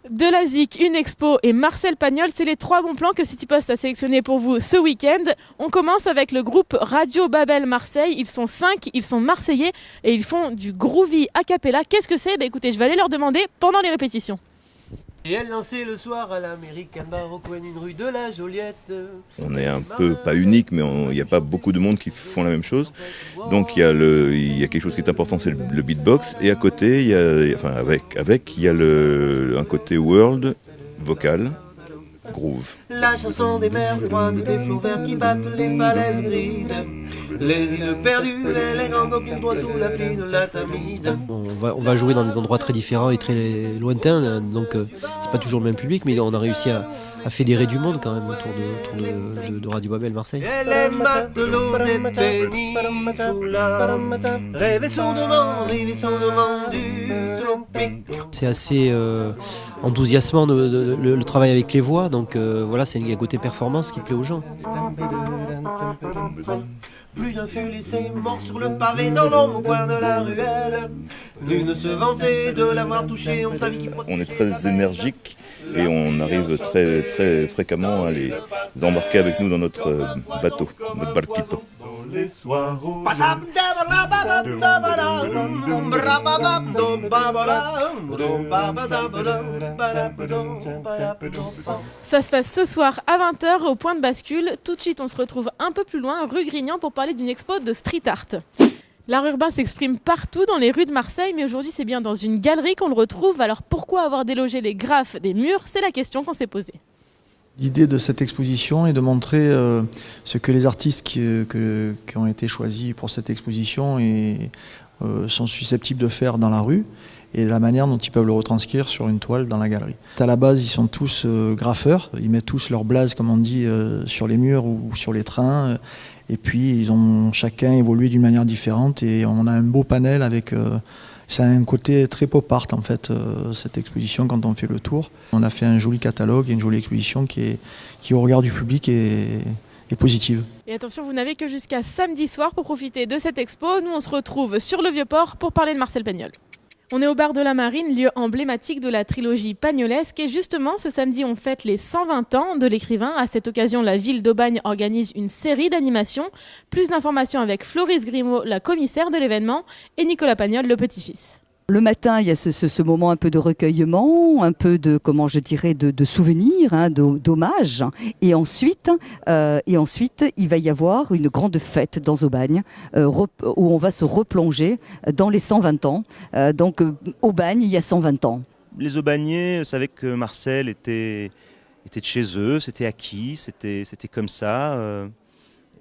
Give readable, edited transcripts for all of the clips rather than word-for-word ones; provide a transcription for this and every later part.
De la ZIC, une expo et Marcel Pagnol, c'est les 3 bons plans que Citypost a sélectionnés pour vous ce week-end. On commence avec le groupe Radio Babel Marseille. Ils sont 5, ils sont marseillais et ils font du groovy a cappella. Qu'est-ce que c'est ? Écoutez, je vais aller leur demander pendant les répétitions. Et elle dansait le soir à l'American Bar au coin d'une rue de la Joliette. On est un peu, pas unique, mais il n'y a pas beaucoup de monde qui font la même chose. Donc il y a quelque chose qui est important, c'est le beatbox. Et à côté, il y a un côté world, vocal, groove. La chanson des mers froides, des flots verts qui battent les falaises grises. Les îles perdues et les grandes eaux qu'on doit sous la pluie de la Tamise. On va jouer dans des endroits très différents et très lointains, donc c'est pas toujours le même public, mais on a réussi à fédérer du monde quand même autour de Radio Babel Marseille. Et les matelots des péninsulas rêvaient sourdement du tropique. C'est assez enthousiasmant le travail avec les voix, donc voilà, c'est un côté performance qui plaît aux gens. Plus d'un fut laissé mort sur le pavé dans l'ombre au coin de la ruelle. Nul ne se vantait de l'avoir touché, on savait qu'il frottait. On est très énergique et on arrive très, très fréquemment à les embarquer avec nous dans notre bateau, notre barquito. Les soirs où Ça se passe ce soir à 20h au point de bascule. Tout de suite, on se retrouve un peu plus loin, rue Grignan, pour parler d'une expo de street art. L'art urbain s'exprime partout dans les rues de Marseille, mais aujourd'hui c'est bien dans une galerie qu'on le retrouve. Alors pourquoi avoir délogé les graphes des murs ? C'est la question qu'on s'est posée. L'idée de cette exposition est de montrer ce que les artistes qui ont été choisis pour cette exposition sont susceptibles de faire dans la rue et la manière dont ils peuvent le retranscrire sur une toile dans la galerie. À la base, ils sont tous graffeurs, ils mettent tous leur blaze, comme on dit, sur les murs ou sur les trains. Et puis, ils ont chacun évolué d'une manière différente et on a un beau panel avec... Ça a un côté très pop art en fait, cette exposition quand on fait le tour. On a fait un joli catalogue et une jolie exposition qui au regard du public est positive. Et attention, vous n'avez que jusqu'à samedi soir pour profiter de cette expo. Nous on se retrouve sur le Vieux-Port pour parler de Marcel Pagnol. On est au bar de la Marine, lieu emblématique de la trilogie pagnolesque. Et justement, ce samedi, on fête les 120 ans de l'écrivain. À cette occasion, la ville d'Aubagne organise une série d'animations. Plus d'informations avec Floris Grimaud, la commissaire de l'événement, et Nicolas Pagnol, le petit-fils. Le matin, il y a ce moment un peu de recueillement, un peu de, comment je dirais, de souvenirs, d'hommage. Et ensuite, il va y avoir une grande fête dans Aubagne, où on va se replonger dans les 120 ans. Donc, Aubagne, il y a 120 ans. Les Aubagnais savaient que Marcel était de chez eux, c'était acquis, c'était comme ça.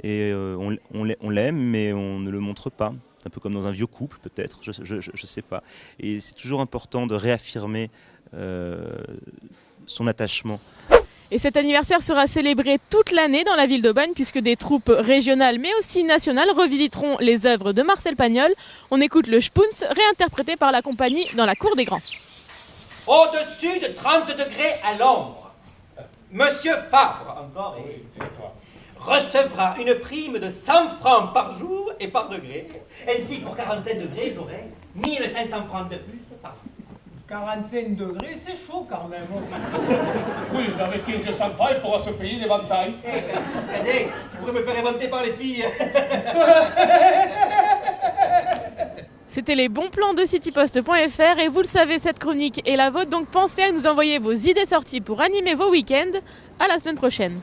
Et on l'aime, mais on ne le montre pas. C'est un peu comme dans un vieux couple peut-être, je sais pas. Et c'est toujours important de réaffirmer son attachement. Et cet anniversaire sera célébré toute l'année dans la ville d'Aubagne puisque des troupes régionales mais aussi nationales revisiteront les œuvres de Marcel Pagnol. On écoute le Spoons réinterprété par la compagnie dans la cour des grands. Au-dessus de 30 degrés à l'ombre, Monsieur Fabre, encore et toi, recevra une prime de 100 francs par jour et par degré. Ainsi, pour 47 degrés, j'aurai 1500 francs de plus par jour. 45 degrés, c'est chaud quand même. Oui, mais avec 1500 francs, il pourra se payer des ventailles. Regardez, je pourrais me faire éventer par les filles. C'était les bons plans de citypost.fr et vous le savez, cette chronique est la vôtre, donc pensez à nous envoyer vos idées sorties pour animer vos week-ends. À la semaine prochaine.